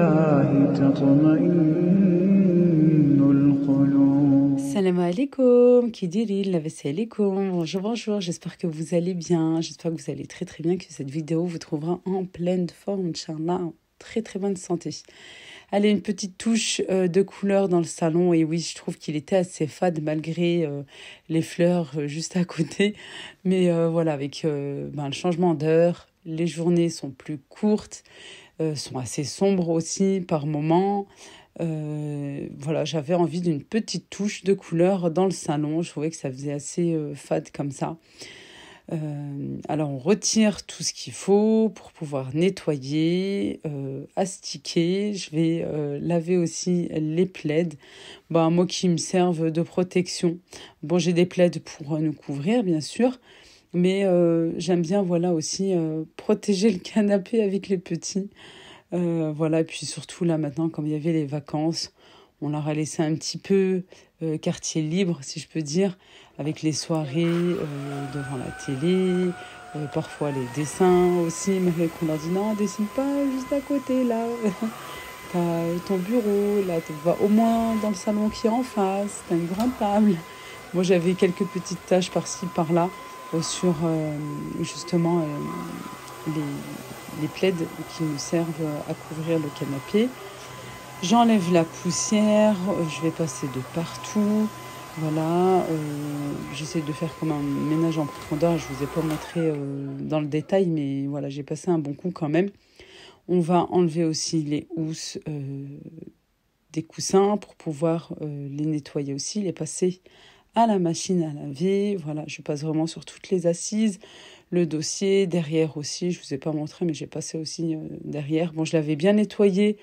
الله تطمئن القلوب. Salam alaikum, kidiri, laves alaikum. Bonjour, bonjour, j'espère que vous allez bien, j'espère que vous allez très très bien, que cette vidéo vous trouvera en pleine forme, Inch'Allah, en très très bonne santé. Allez, une petite touche de couleur dans le salon, et oui, je trouve qu'il était assez fade malgré les fleurs juste à côté, mais voilà, avec le changement d'heure, les journées sont plus courtes, sont assez sombres aussi par moments. Voilà, j'avais envie d'une petite touche de couleur dans le salon. Je trouvais que ça faisait assez fade comme ça. Alors, on retire tout ce qu'il faut pour pouvoir nettoyer, astiquer. Je vais laver aussi les plaids. Moi qui me servent de protection. Bon, j'ai des plaids pour nous couvrir, bien sûr. Mais j'aime bien, voilà, aussi protéger le canapé avec les petits. Voilà, et puis surtout là maintenant, comme il y avait les vacances, on leur a laissé un petit peu quartier libre, si je peux dire, avec les soirées devant la télé, parfois les dessins aussi, mais qu'on leur dit non, dessine pas juste à côté là, t'as ton bureau, là, tu vas au moins dans le salon qui est en face, t'as une grande table. Moi j'avais quelques petites tâches par-ci, par-là, sur justement les plaids qui nous servent à couvrir le canapé. J'enlève la poussière, je vais passer de partout. Voilà, j'essaie de faire comme un ménage en profondeur. Je ne vous ai pas montré dans le détail, mais voilà, j'ai passé un bon coup quand même. On va enlever aussi les housses des coussins pour pouvoir les nettoyer aussi, les passer à la machine à laver. Voilà, je passe vraiment sur toutes les assises. Le dossier, derrière aussi, je ne vous ai pas montré, mais j'ai passé aussi derrière. Bon, je l'avais bien nettoyé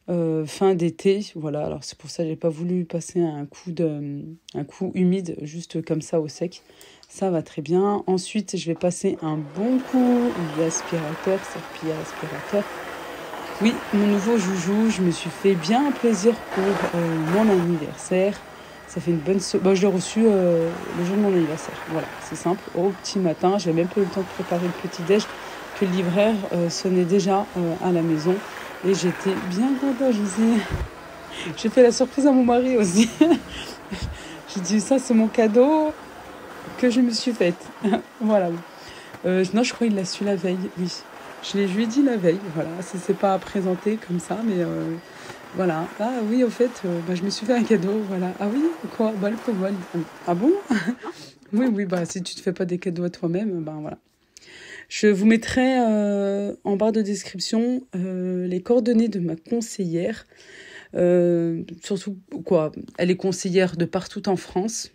fin d'été, voilà. Alors c'est pour ça que j'ai pas voulu passer un coup humide, juste comme ça au sec. Ça va très bien. Ensuite, je vais passer un bon coup d'aspirateur, serpillière aspirateur. Oui, mon nouveau joujou, je me suis fait bien plaisir pour mon anniversaire. Ça fait une bonne je l'ai reçu le jour de mon anniversaire. Voilà, c'est simple. Au petit matin, j'ai même pas eu le temps de préparer le petit-déj que le livreur sonnait déjà à la maison. Et j'étais bien contente. J'ai fait la surprise à mon mari aussi. J'ai dit, ça, c'est mon cadeau que je me suis faite. Voilà. Non, je crois qu'il l'a su la veille, oui. Je lui ai dit la veille, voilà. Ça s'est pas présenté comme ça, mais voilà. Ah oui, au fait, je me suis fait un cadeau, voilà. Ah oui, quoi? Le cobalt. Ah bon? Oui, si tu te fais pas des cadeaux à toi-même, voilà. Je vous mettrai en barre de description les coordonnées de ma conseillère. Surtout, elle est conseillère de partout en France.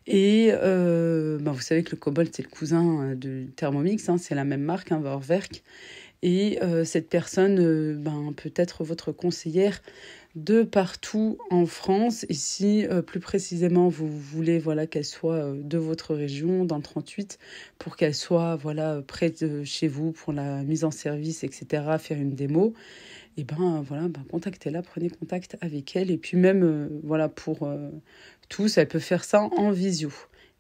Et vous savez que le Cobalt, c'est le cousin du Thermomix, c'est la même marque, Vorwerk. Et cette personne peut être votre conseillère de partout en France. Et si plus précisément vous voulez qu'elle soit de votre région, dans le 38, pour qu'elle soit près de chez vous pour la mise en service, etc., faire une démo, et contactez-la, prenez contact avec elle. Et puis même pour tous, elle peut faire ça en visio.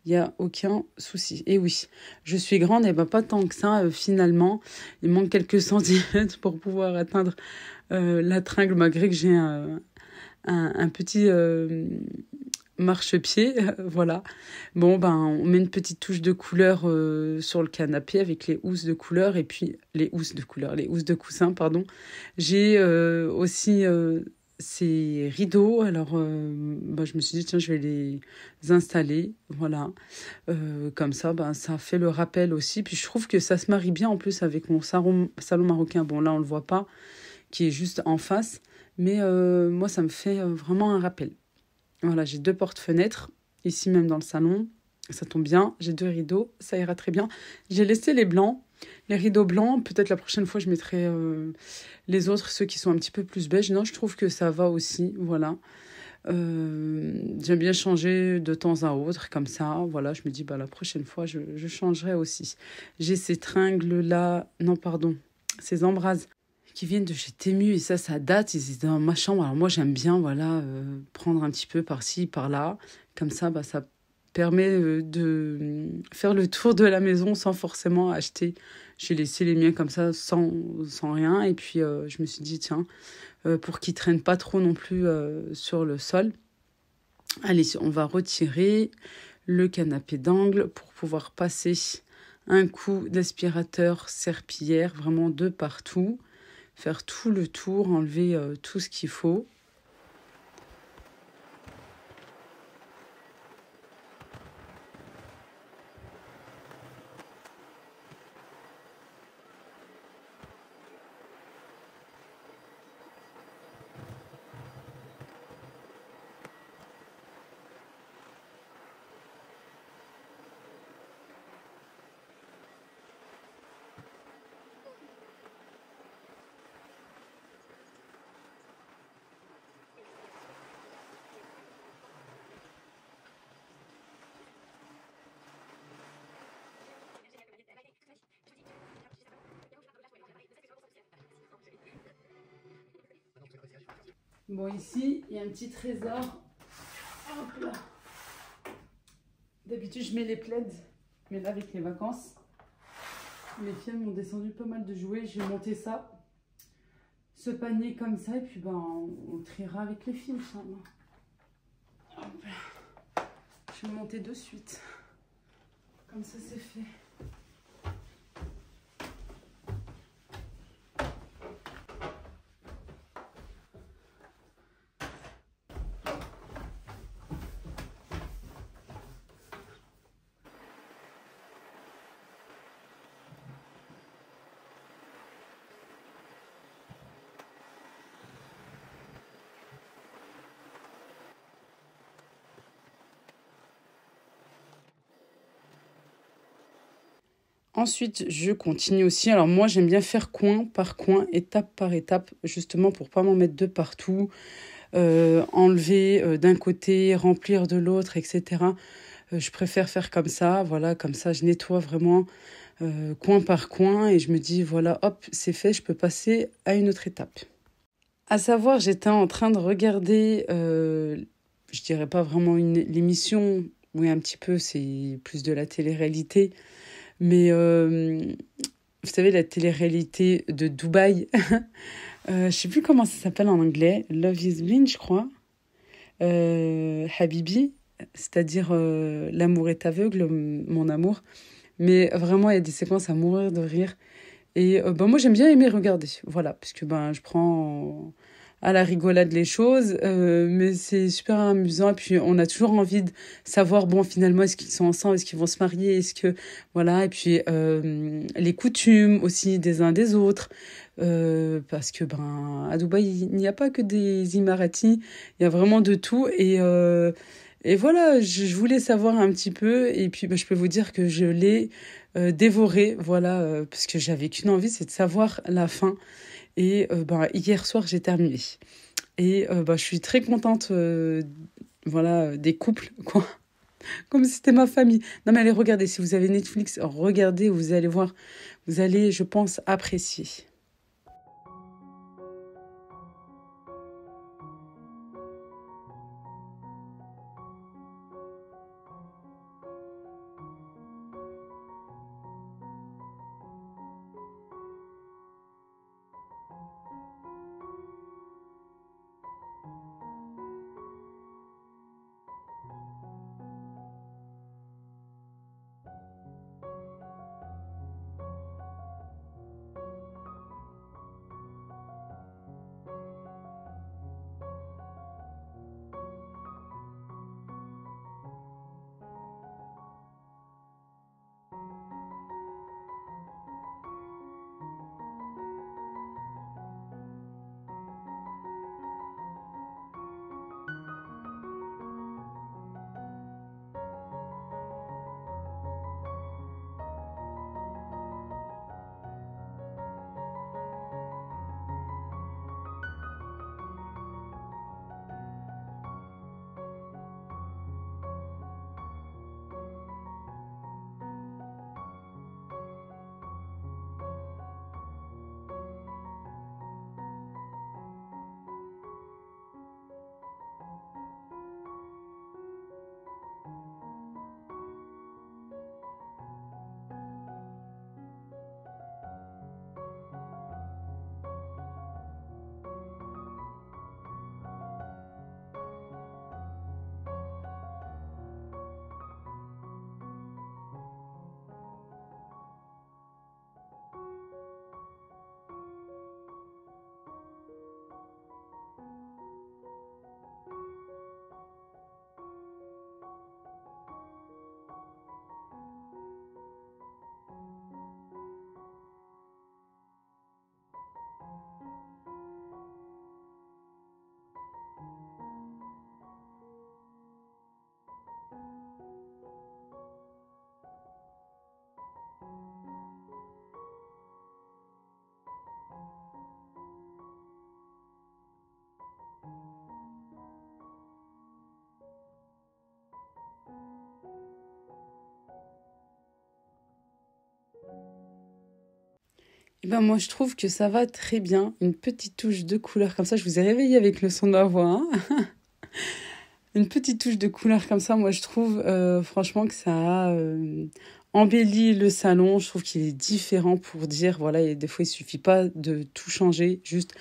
Il n'y a aucun souci. Et oui, je suis grande, et pas tant que ça, finalement. Il manque quelques centimètres pour pouvoir atteindre la tringle, malgré que j'ai un petit marchepied. Voilà. Bon, on met une petite touche de couleur sur le canapé avec les housses de couleur, et puis les housses de coussin, pardon. J'ai aussi ces rideaux. Alors, je me suis dit, tiens, je vais les installer. Voilà. Comme ça, ça fait le rappel aussi. Puis je trouve que ça se marie bien en plus avec mon salon marocain. Bon, là, on ne le voit pas, qui est juste en face. Mais moi, ça me fait vraiment un rappel. Voilà, j'ai 2 portes-fenêtres, ici même dans le salon. Ça tombe bien, j'ai 2 rideaux, ça ira très bien. J'ai laissé les blancs, les rideaux blancs. Peut-être la prochaine fois, je mettrai les autres, ceux qui sont un petit peu plus beige. Non, je trouve que ça va aussi, voilà. J'aime bien changer de temps à autre, comme ça. Voilà, je me dis, la prochaine fois, je changerai aussi. J'ai ces tringles-là, ces embrasses qui viennent de chez Temu, et ça date, ils étaient dans ma chambre. Alors moi, j'aime bien, prendre un petit peu par-ci, par-là. Comme ça, ça permet de faire le tour de la maison sans forcément acheter. J'ai laissé les miens comme ça sans rien. Et puis je me suis dit, tiens, pour qu'ils ne traînent pas trop non plus sur le sol, allez, on va retirer le canapé d'angle pour pouvoir passer un coup d'aspirateur serpillière vraiment de partout, faire tout le tour, enlever tout ce qu'il faut. Bon, ici, il y a un petit trésor. Hop là. D'habitude, je mets les plaids, mais là, avec les vacances, mes filles m'ont descendu pas mal de jouets. J'ai monté ça, ce panier comme ça, et puis ben, on triera avec les filles, Inch'Allah. Hop là. Je vais monter de suite. Comme ça, c'est fait. Ensuite, je continue aussi. Alors moi, j'aime bien faire coin par coin, étape par étape, justement pour pas m'en mettre de partout, enlever d'un côté, remplir de l'autre, etc. Je préfère faire comme ça, voilà, comme ça, je nettoie vraiment coin par coin et je me dis, voilà, hop, c'est fait, je peux passer à une autre étape. À savoir, j'étais en train de regarder, je dirais pas vraiment l'émission, oui, un petit peu, c'est plus de la télé-réalité. Mais vous savez, la télé-réalité de Dubaï, je ne sais plus comment ça s'appelle en anglais, Love is Blind, je crois. Habibi, c'est-à-dire l'amour est aveugle, mon amour. Mais vraiment, il y a des séquences à mourir de rire. Et ben, moi, j'aime bien aimer regarder, voilà, parce que ben, je prends à la rigolade les choses, mais c'est super amusant. Et puis, on a toujours envie de savoir, bon, finalement, est-ce qu'ils sont ensemble, est-ce qu'ils vont se marier, est-ce que, voilà, et puis les coutumes aussi des uns des autres, parce que, ben, à Dubaï, il n'y a pas que des Imaratis, il y a vraiment de tout, et voilà, je voulais savoir un petit peu, et puis ben, je peux vous dire que je l'ai dévoré, voilà, parce que j'avais qu'une envie, c'est de savoir la fin. Et ben, hier soir, j'ai terminé. Et ben, je suis très contente voilà, des couples, quoi. Comme si c'était ma famille. Non, mais allez, regardez, si vous avez Netflix, regardez, vous allez voir. Vous allez, je pense, apprécier. Ben moi, je trouve que ça va très bien. Une petite touche de couleur comme ça. Je vous ai réveillé avec le son de ma voix. Hein. Une petite touche de couleur comme ça, moi, je trouve franchement que ça a embelli le salon. Je trouve qu'il est différent pour dire, voilà, et des fois, il suffit pas de tout changer. Juste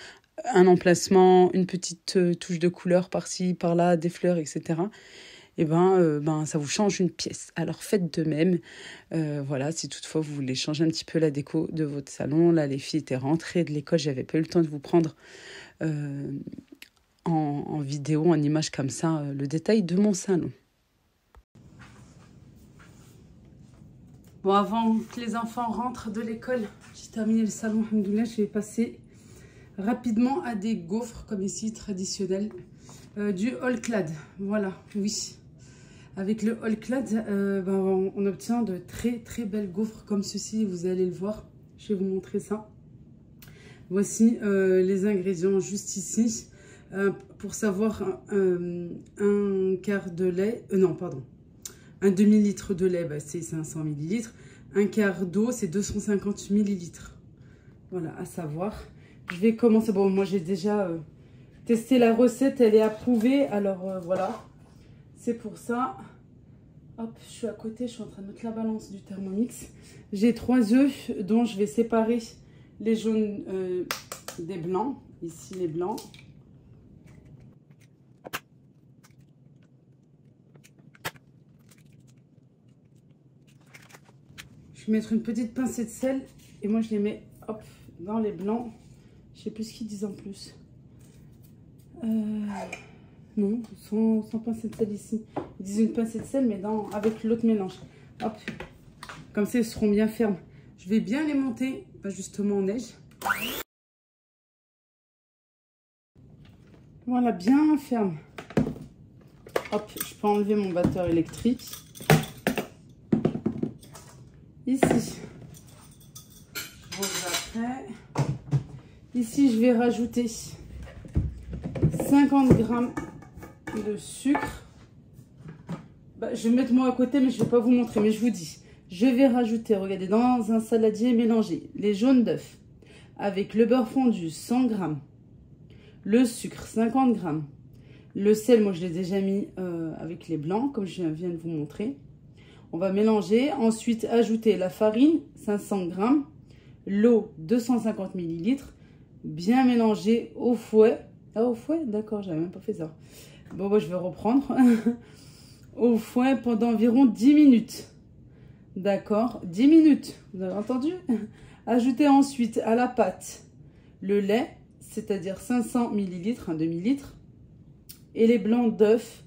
un emplacement, une petite touche de couleur par-ci, par-là, des fleurs, etc. Et ben, ça vous change une pièce. Alors faites de même. Voilà, si toutefois vous voulez changer un petit peu la déco de votre salon. Là, les filles étaient rentrées de l'école, j'avais pas eu le temps de vous prendre en vidéo, en image comme ça, le détail de mon salon. Bon, avant que les enfants rentrent de l'école, j'ai terminé le salon, alhamdoulilah, je vais passer rapidement à des gaufres, comme ici, traditionnels, du All-Clad. Voilà, oui. Avec le All-Clad, on obtient de très très belles gaufres comme ceci, vous allez le voir. Je vais vous montrer ça. Voici les ingrédients juste ici. Pour savoir, un quart de lait, non pardon, un demi-litre de lait, c'est 500 millilitres. Un quart d'eau, c'est 250 millilitres. Voilà, à savoir. Je vais commencer, bon moi j'ai déjà testé la recette, elle est approuvée, alors voilà. C'est pour ça, hop, je suis à côté, je suis en train de mettre la balance du Thermomix. J'ai 3 œufs dont je vais séparer les jaunes des blancs. Ici les blancs. Je vais mettre une petite pincée de sel et moi je les mets hop, dans les blancs. Je sais plus ce qu'ils disent en plus. Non, sans pincée de sel ici. Ils disent une pincée de sel, mais avec l'autre mélange. Hop, comme ça, ils seront bien fermes. Je vais bien les monter, justement en neige. Voilà, bien ferme. Hop, je peux enlever mon batteur électrique. Ici, je rouvre après. Ici, je vais rajouter 50 g de sucre. Je vais mettre moi à côté, mais je ne vais pas vous montrer. Mais je vous dis, je vais rajouter, regardez, dans un saladier mélangé, les jaunes d'œufs avec le beurre fondu, 100 g, le sucre, 50 g, le sel, moi je l'ai déjà mis avec les blancs, comme je viens de vous montrer. On va mélanger. Ensuite, ajouter la farine, 500 g, l'eau, 250 ml, bien mélanger au fouet. Ah, au fouet? D'accord, j'avais même pas fait ça. Bon, je vais reprendre. Au fouet pendant environ 10 minutes. D'accord, 10 minutes, vous avez entendu? Ajoutez ensuite à la pâte le lait, c'est-à-dire 500 ml, un demi-litre, et les blancs d'œufs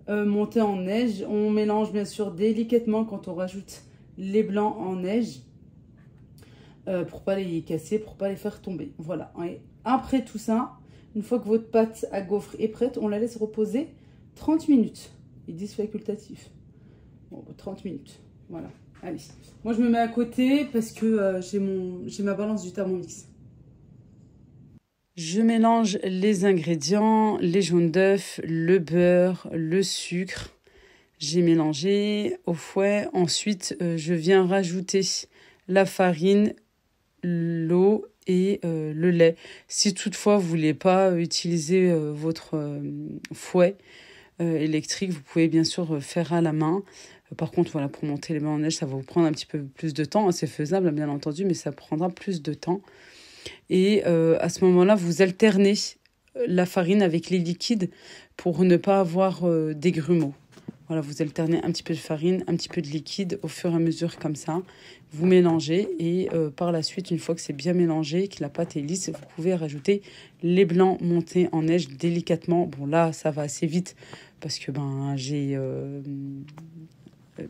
montés en neige. On mélange bien sûr délicatement quand on rajoute les blancs en neige pour pas les casser, pour pas les faire tomber. Voilà, et après tout ça, une fois que votre pâte à gaufres est prête, on la laisse reposer 30 minutes. Ils disent facultatif. Bon, 30 minutes. Voilà. Allez. Moi, je me mets à côté parce que j'ai ma balance du Thermomix. Je mélange les ingrédients, les jaunes d'œufs, le beurre, le sucre. J'ai mélangé au fouet. Ensuite, je viens rajouter la farine, l'eau et le lait. Si toutefois vous voulez pas utiliser votre fouet électrique, vous pouvez bien sûr faire à la main. Par contre, voilà, pour monter les blancs en neige, ça va vous prendre un petit peu plus de temps. C'est faisable, bien entendu, mais ça prendra plus de temps. Et à ce moment-là, vous alternez la farine avec les liquides pour ne pas avoir des grumeaux. Voilà, vous alternez un petit peu de farine, un petit peu de liquide au fur et à mesure comme ça. Vous mélangez et par la suite, une fois que c'est bien mélangé, que la pâte est lisse, vous pouvez rajouter les blancs montés en neige délicatement. Bon, là, ça va assez vite parce que j'ai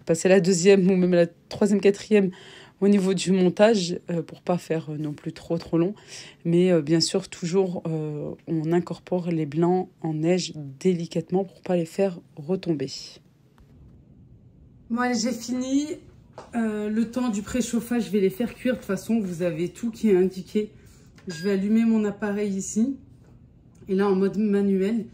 passé la 2e ou même la 3e, 4e au niveau du montage pour pas faire non plus trop long. Mais bien sûr, toujours, on incorpore les blancs en neige délicatement pour pas les faire retomber. Bon, allez, j'ai fini. Le temps du préchauffage, je vais les faire cuire. De toute façon, vous avez tout qui est indiqué. Je vais allumer mon appareil ici. Et là, en mode manuel.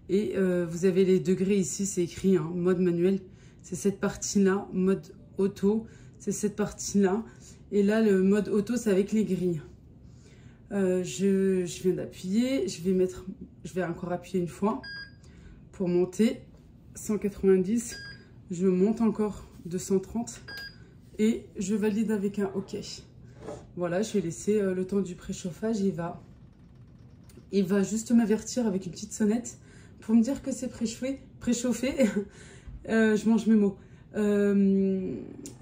Et vous avez les degrés ici, c'est écrit, hein, mode manuel. C'est cette partie-là, mode auto. C'est cette partie-là. Et là, le mode auto, c'est avec les grilles. Je viens d'appuyer. Je vais encore appuyer une fois pour monter. 190. Je monte encore 230. Et je valide avec un OK. Voilà, je vais laisser le temps du préchauffage. Il va juste m'avertir avec une petite sonnette pour me dire que c'est préchauffé. Je mange mes mots.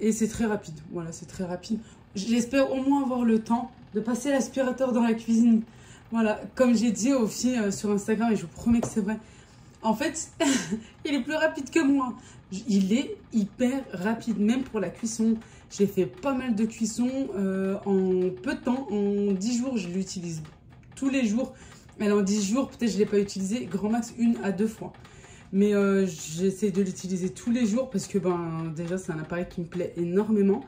Et c'est très rapide. Voilà, c'est très rapide. J'espère au moins avoir le temps de passer l'aspirateur dans la cuisine. Voilà, comme j'ai dit aux filles sur Instagram, et je vous promets que c'est vrai. En fait, il est plus rapide que moi. Il est hyper rapide, même pour la cuisson. J'ai fait pas mal de cuissons en peu de temps. En 10 jours, je l'utilise tous les jours. Alors en 10 jours, peut-être je ne l'ai pas utilisé, grand max 1 à 2 fois. Mais j'essaie de l'utiliser tous les jours parce que déjà, c'est un appareil qui me plaît énormément.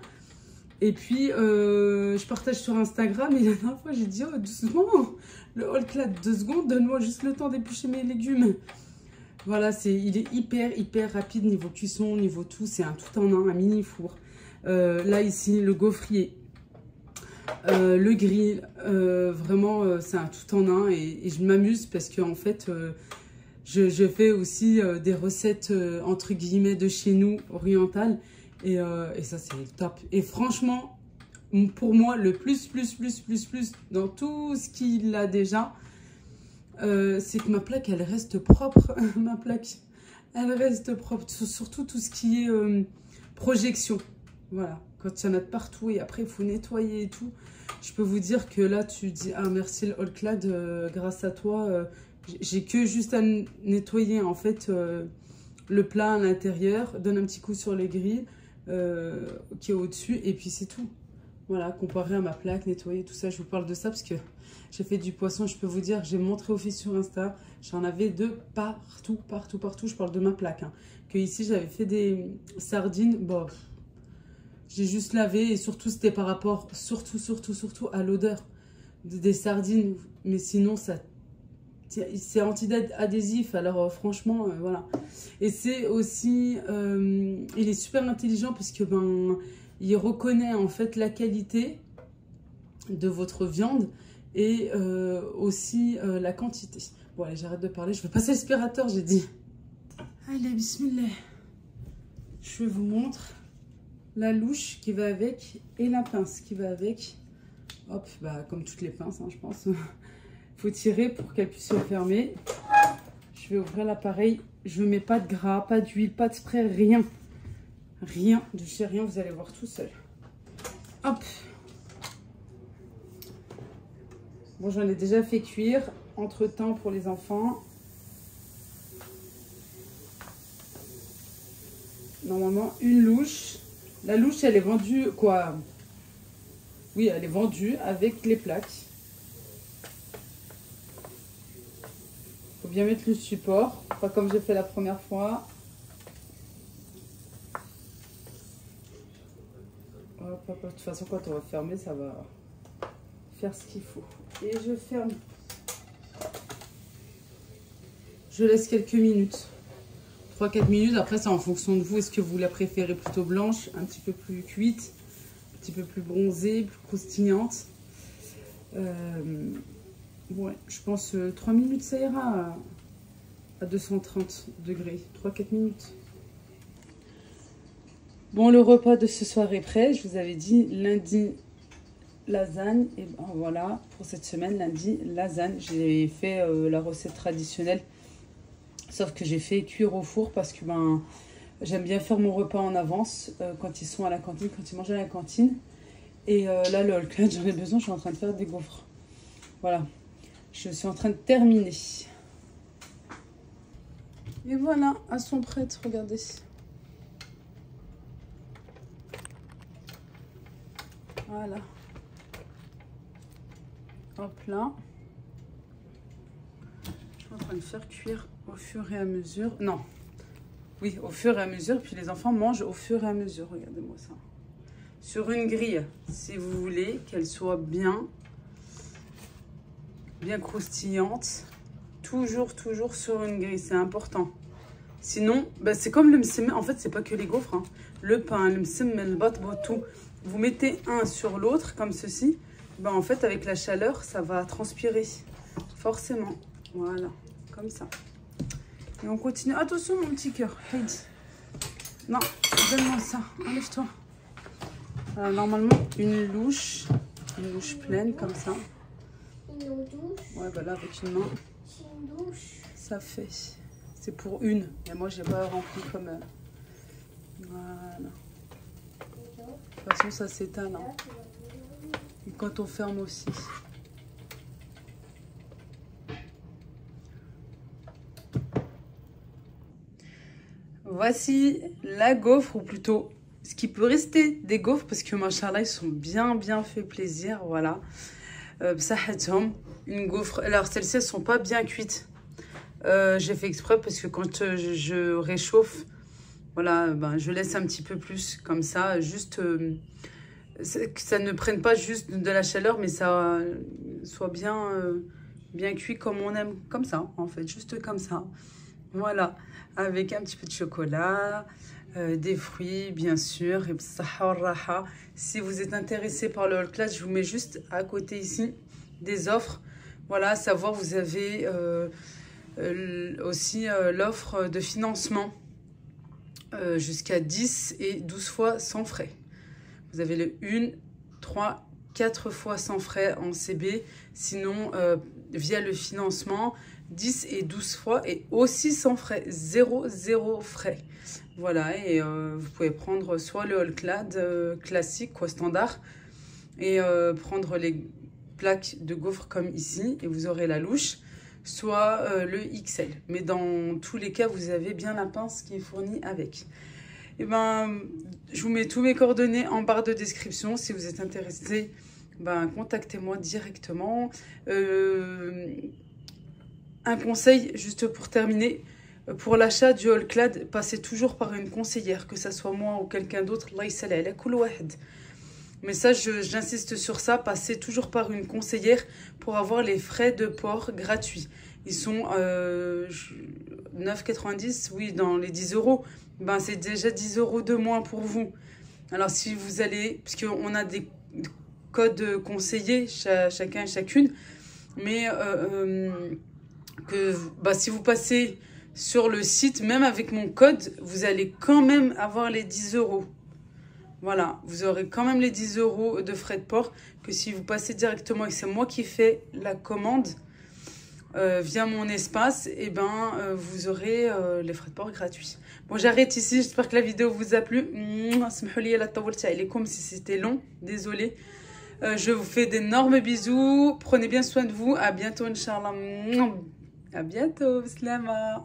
Et puis, je partage sur Instagram et la dernière fois, j'ai dit, oh, doucement, le All-Clad, 2 secondes, donne-moi juste le temps d'éplucher mes légumes. Voilà, il est hyper rapide niveau cuisson, niveau tout. C'est un tout en un mini four. Là, ici, le gaufrier, le grill, vraiment, c'est un tout en un. Et je m'amuse parce qu'en fait, je fais aussi des recettes, entre guillemets, de chez nous, orientales. Et ça, c'est top. Et franchement, pour moi, le plus dans tout ce qu'il a déjà, c'est que ma plaque, elle reste propre. Ma plaque, elle reste propre. Surtout tout ce qui est projection. Voilà. Quand il y en a de partout et après, il faut nettoyer et tout. Je peux vous dire que là, tu dis, ah merci le All-Clad, grâce à toi, j'ai que juste à nettoyer en fait le plat à l'intérieur. Donne un petit coup sur les grilles qui est au-dessus et puis c'est tout. Voilà, comparé à ma plaque, nettoyer, tout ça, je vous parle de ça parce que j'ai fait du poisson, je peux vous dire, j'ai montré aux filles sur Insta, j'en avais de partout, je parle de ma plaque. Hein. Que ici, j'avais fait des sardines, bon, j'ai juste lavé et surtout, c'était par rapport, surtout à l'odeur des sardines. Mais sinon, c'est anti-adhésif, alors franchement, voilà. Et c'est aussi, il est super intelligent parce que, il reconnaît en fait la qualité de votre viande et aussi la quantité. Bon, allez, j'arrête de parler. Je vais passer l'aspirateur, j'ai dit. Allez, bismillah. Je vous montre la louche qui va avec et la pince qui va avec. Hop, comme toutes les pinces, hein, je pense. Il faut tirer pour qu'elle puisse se fermer. Je vais ouvrir l'appareil. Je ne mets pas de gras, pas d'huile, pas de spray, rien. Rien de chez rien, vous allez voir tout seul. Hop. Bon, j'en ai déjà fait cuire entre-temps pour les enfants. Normalement, une louche. La louche, elle est vendue, quoi? Oui, elle est vendue avec les plaques. Faut bien mettre le support, pas comme j'ai fait la première fois. De toute façon, quand on va fermer, ça va faire ce qu'il faut. Et je ferme. Je laisse quelques minutes. 3-4 minutes. Après, c'est en fonction de vous. Est-ce que vous la préférez plutôt blanche, un petit peu plus cuite, un petit peu plus bronzée, plus croustillante? Ouais, je pense 3 minutes, ça ira à 230 degrés. 3-4 minutes. Bon, le repas de ce soir est prêt. Je vous avais dit lundi, lasagne. Et ben voilà, pour cette semaine, lundi, lasagne. J'ai fait la recette traditionnelle. Sauf que j'ai fait cuire au four parce que j'aime bien faire mon repas en avance quand ils sont à la cantine, quand ils mangent à la cantine. Et là, le All-Clad, j'en ai besoin. Je suis en train de faire des gaufres. Voilà. Je suis en train de terminer. Et voilà, elles sont prêtes. Regardez. Voilà. Hop là. Je suis en train de faire cuire au fur et à mesure. Non. Oui, au fur et à mesure. Puis les enfants mangent au fur et à mesure. Regardez-moi ça. Sur une grille, si vous voulez qu'elle soit bien croustillante. Toujours sur une grille. C'est important. Sinon, c'est comme le msemme. En fait, c'est pas que les gaufres. Hein. Le pain, le msemme, le bat, tout. vous mettez un sur l'autre, comme ceci, ben en fait, avec la chaleur, ça va transpirer. Forcément. Voilà, comme ça. Et on continue. Attention, mon petit cœur. Heidi. Non, donne-moi ça. Enlève-toi. Normalement, une louche pleine, comme ça. Une douche. Ouais, voilà, avec une main. Une douche. Ça fait. C'est pour une. Et moi, j'ai pas rempli comme... Voilà. De toute façon, ça s'éteint, là. Et quand on ferme aussi. Voici la gaufre, ou plutôt ce qui peut rester des gaufres, parce que machallah, ils sont bien fait plaisir, voilà. Une gaufre. Alors, celles-ci, elles sont pas bien cuites. J'ai fait exprès parce que quand je réchauffe, voilà, ben, je laisse un petit peu plus, comme ça, juste... que ça ne prenne pas juste de la chaleur, mais ça soit bien cuit comme on aime, comme ça, en fait, juste comme ça. Voilà, avec un petit peu de chocolat, des fruits, bien sûr, et si vous êtes intéressé par le All Class, je vous mets juste à côté ici des offres. Voilà, à savoir, vous avez aussi l'offre de financement jusqu'à 10 et 12 fois sans frais. Vous avez le 1, 3, 4 fois sans frais en CB. Sinon, via le financement, 10 et 12 fois et aussi sans frais. 0 frais. Voilà, et vous pouvez prendre soit le All Clad classique, quoi, standard, et prendre les plaques de gaufres comme ici, et vous aurez la louche, soit le XL. Mais dans tous les cas, vous avez bien la pince qui est fournie avec. Et ben, je vous mets tous mes coordonnées en barre de description. Si vous êtes intéressé, ben, contactez-moi directement. Un conseil, juste pour terminer, pour l'achat du All Clad, passez toujours par une conseillère, que ce soit moi ou quelqu'un d'autre. Mais ça, j'insiste sur ça, passez toujours par une conseillère pour avoir les frais de port gratuits. Ils sont 9,90, oui, dans les 10 €. Ben, c'est déjà 10 € de moins pour vous. Alors, si vous allez... Parce qu'on a des codes conseillés, chacun et chacune. Mais si vous passez sur le site, même avec mon code, vous allez quand même avoir les 10 €. Voilà, vous aurez quand même les 10 € de frais de port que si vous passez directement et que c'est moi qui fais la commande via mon espace, et ben vous aurez les frais de port gratuits. Bon, j'arrête ici, j'espère que la vidéo vous a plu. Si c'était long, désolé. Je vous fais d'énormes bisous, prenez bien soin de vous, à bientôt Inch'Allah. À bientôt, Slama.